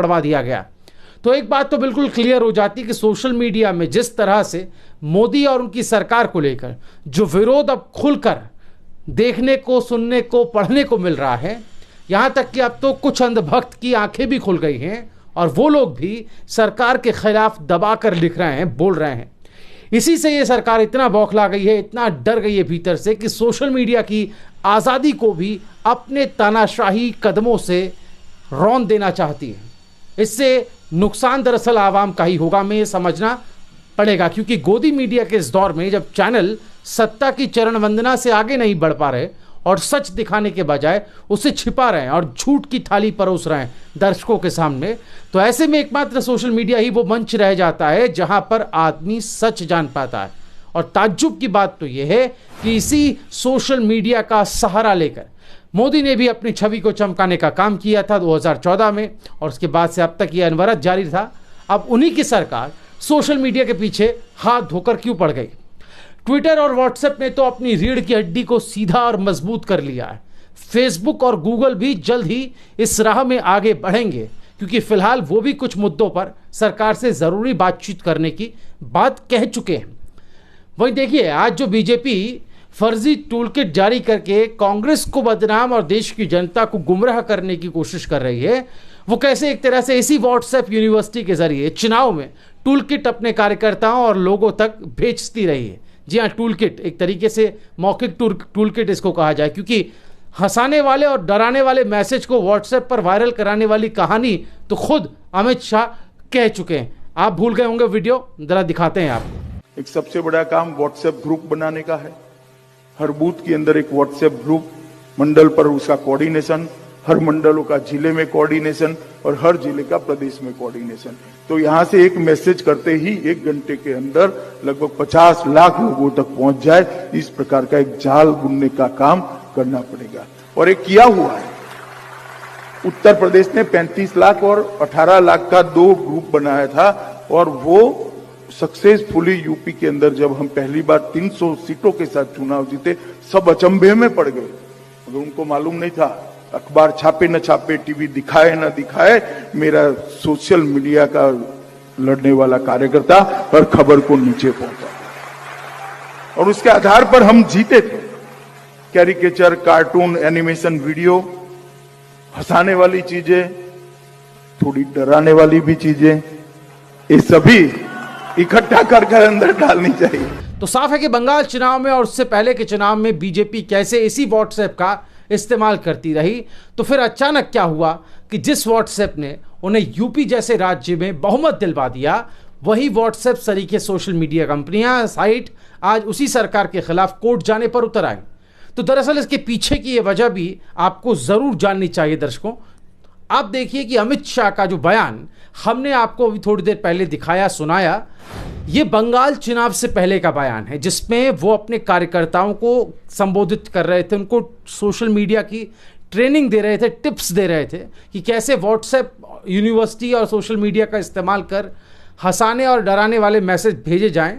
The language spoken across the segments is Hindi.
बढ़वा दिया गया। तो एक बात तो बिल्कुल क्लियर हो जाती कि सोशल मीडिया में जिस तरह से मोदी और उनकी सरकार को लेकर जो विरोध अब खुलकर देखने को, सुनने को, पढ़ने को मिल रहा है, यहाँ तक कि अब तो कुछ अंधभक्त की आंखें भी खुल गई हैं और वो लोग भी सरकार के खिलाफ दबाकर लिख रहे हैं, बोल रहे हैं। इसी से ये सरकार इतना बौखला गई है, इतना डर गई है भीतर से कि सोशल मीडिया की आज़ादी को भी अपने तानाशाही कदमों से रौंद देना चाहती है। इससे नुकसान दरअसल आवाम का ही होगा, हमें ये समझना पड़ेगा, क्योंकि गोदी मीडिया के इस दौर में जब चैनल सत्ता की चरण वंदना से आगे नहीं बढ़ पा रहे और सच दिखाने के बजाय उसे छिपा रहे हैं और झूठ की थाली परोस रहे हैं दर्शकों के सामने, तो ऐसे में एकमात्र सोशल मीडिया ही वो मंच रह जाता है जहां पर आदमी सच जान पाता है। और ताज्जुब की बात तो यह है कि इसी सोशल मीडिया का सहारा लेकर मोदी ने भी अपनी छवि को चमकाने का काम किया था 2014 में, और उसके बाद से अब तक यह अनवरत जारी था। अब उन्हीं की सरकार सोशल मीडिया के पीछे हाथ धोकर क्यों पड़ गई? ट्विटर और व्हाट्सएप ने तो अपनी रीढ़ की हड्डी को सीधा और मजबूत कर लिया है। फेसबुक और गूगल भी जल्द ही इस राह में आगे बढ़ेंगे, क्योंकि फिलहाल वो भी कुछ मुद्दों पर सरकार से ज़रूरी बातचीत करने की बात कह चुके हैं। वहीं देखिए, आज जो बीजेपी फर्जी टूलकिट जारी करके कांग्रेस को बदनाम और देश की जनता को गुमराह करने की कोशिश कर रही है, वो कैसे एक तरह से इसी व्हाट्सएप यूनिवर्सिटी के जरिए चुनाव में टूलकिट अपने कार्यकर्ताओं और लोगों तक भेजती रही है। जी हाँ, टूलकिट, एक तरीके से मौखिक टूलकिट इसको कहा जाए, क्योंकि हंसाने वाले और डराने वाले मैसेज को व्हाट्सएप पर वायरल कराने वाली कहानी तो खुद अमित शाह कह चुके हैं। आप भूल गए होंगे, वीडियो जरा दिखाते हैं आपको। एक सबसे बड़ा काम व्हाट्सएप ग्रुप बनाने का है। हर बूथ के अंदर एक व्हाट्सएप ग्रुप, मंडल पर उसका कोऑर्डिनेशन, हर मंडलों का जिले में कोऑर्डिनेशन और हर जिले का प्रदेश में कोऑर्डिनेशन। तो यहां से एक मैसेज करते ही 1 घंटे के अंदर लगभग 50 लाख लोगों तक पहुंच जाए, इस प्रकार का एक जाल बुनने का काम करना पड़ेगा। और एक किया हुआ है। उत्तर प्रदेश ने 35 लाख और 18 लाख का 2 ग्रुप बनाया था, और वो सक्सेसफुली यूपी के अंदर जब हम पहली बार 300 सीटों के साथ चुनाव जीते, सब अचंभे में पड़ गए। अगर उनको मालूम नहीं था, अखबार छापे न छापे, टीवी दिखाए न दिखाए, मेरा सोशल मीडिया का लड़ने वाला कार्यकर्ता हर खबर को नीचे पहुंचा और उसके आधार पर हम जीते थे। कैरिकेचर, कार्टून, एनिमेशन वीडियो, हंसाने वाली चीजें, थोड़ी डराने वाली भी चीजें, ये सभी इकट्ठा कर अंदर डालनी चाहिए। तो साफ है कि बंगाल चुनाव में और उससे पहले के चुनाव में बीजेपी कैसे इसी व्हाट्सएप का इस्तेमाल करती रही, तो फिर अचानक क्या हुआ कि जिस व्हाट्सएप ने उन्हें यूपी जैसे राज्य में बहुमत दिलवा दिया, वही व्हाट्सएप सरीखे सोशल मीडिया कंपनियां, साइट आज उसी सरकार के खिलाफ कोर्ट जाने पर उतर आई। तो दरअसल इसके पीछे की ये वजह भी आपको जरूर जाननी चाहिए दर्शकों। आप देखिए कि अमित शाह का जो बयान हमने आपको अभी थोड़ी देर पहले दिखाया, सुनाया, ये बंगाल चुनाव से पहले का बयान है, जिसमें वो अपने कार्यकर्ताओं को संबोधित कर रहे थे, उनको सोशल मीडिया की ट्रेनिंग दे रहे थे, टिप्स दे रहे थे कि कैसे व्हाट्सएप यूनिवर्सिटी और सोशल मीडिया का इस्तेमाल कर हंसाने और डराने वाले मैसेज भेजे जाएं।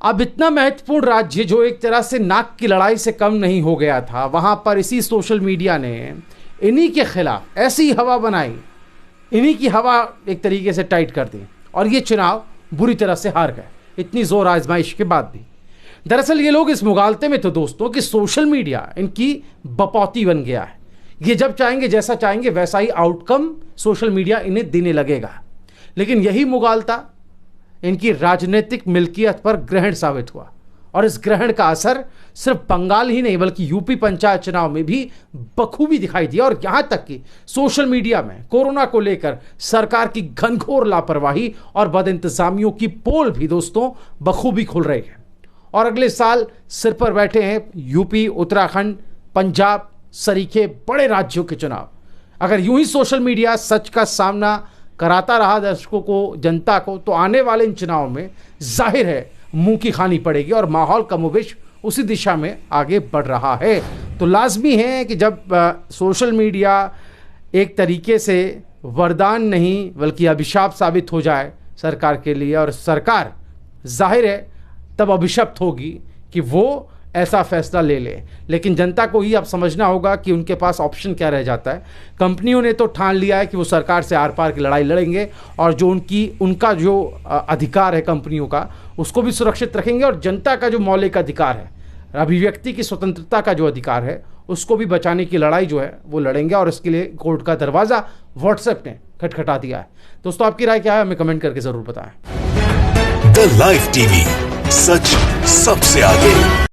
अब इतना महत्वपूर्ण राज्य जो एक तरह से नाक की लड़ाई से कम नहीं हो गया था, वहां पर इसी सोशल मीडिया ने इन्हीं के खिलाफ ऐसी हवा बनाई, इन्हीं की हवा एक तरीके से टाइट कर दी और ये चुनाव बुरी तरह से हार गए, इतनी जोर आजमाइश के बाद भी। दरअसल ये लोग इस मुगालते में तो दोस्तों कि सोशल मीडिया इनकी बपौती बन गया है। ये जब चाहेंगे, जैसा चाहेंगे वैसा ही आउटकम सोशल मीडिया इन्हें देने लगेगा। लेकिन यही मुगालता इनकी राजनीतिक मिल्कियत पर ग्रहण साबित हुआ और इस ग्रहण का असर सिर्फ बंगाल ही नहीं बल्कि यूपी पंचायत चुनाव में भी बखूबी दिखाई दिया। और यहां तक कि सोशल मीडिया में कोरोना को लेकर सरकार की घनघोर लापरवाही और बदइंतजामियों की पोल भी दोस्तों बखूबी खुल रही है। और अगले साल सिर पर बैठे हैं यूपी, उत्तराखंड, पंजाब सरीखे बड़े राज्यों के चुनाव। अगर यूं ही सोशल मीडिया सच का सामना कराता रहा दर्शकों को, जनता को, तो आने वाले इन चुनाव में जाहिर है मुंह की खानी पड़ेगी और माहौल कमोबेश उसी दिशा में आगे बढ़ रहा है। तो लाजमी है कि जब सोशल मीडिया एक तरीके से वरदान नहीं बल्कि अभिशाप साबित हो जाए सरकार के लिए, और सरकार जाहिर है तब अभिशप्त होगी कि वो ऐसा फैसला ले ले। लेकिन जनता को ही अब समझना होगा कि उनके पास ऑप्शन क्या रह जाता है। कंपनियों ने तो ठान लिया है कि वो सरकार से आर पार की लड़ाई लड़ेंगे और जो उनका जो अधिकार है कंपनियों का, उसको भी सुरक्षित रखेंगे, और जनता का जो मौलिक अधिकार है, अभिव्यक्ति की स्वतंत्रता का जो अधिकार है, उसको भी बचाने की लड़ाई जो है वो लड़ेंगे। और इसके लिए कोर्ट का दरवाज़ा व्हाट्सएप ने खटखटा दिया है। दोस्तों, आपकी राय क्या है, हमें कमेंट करके ज़रूर बताएं। द लाइव टीवी, सच सबसे आगे।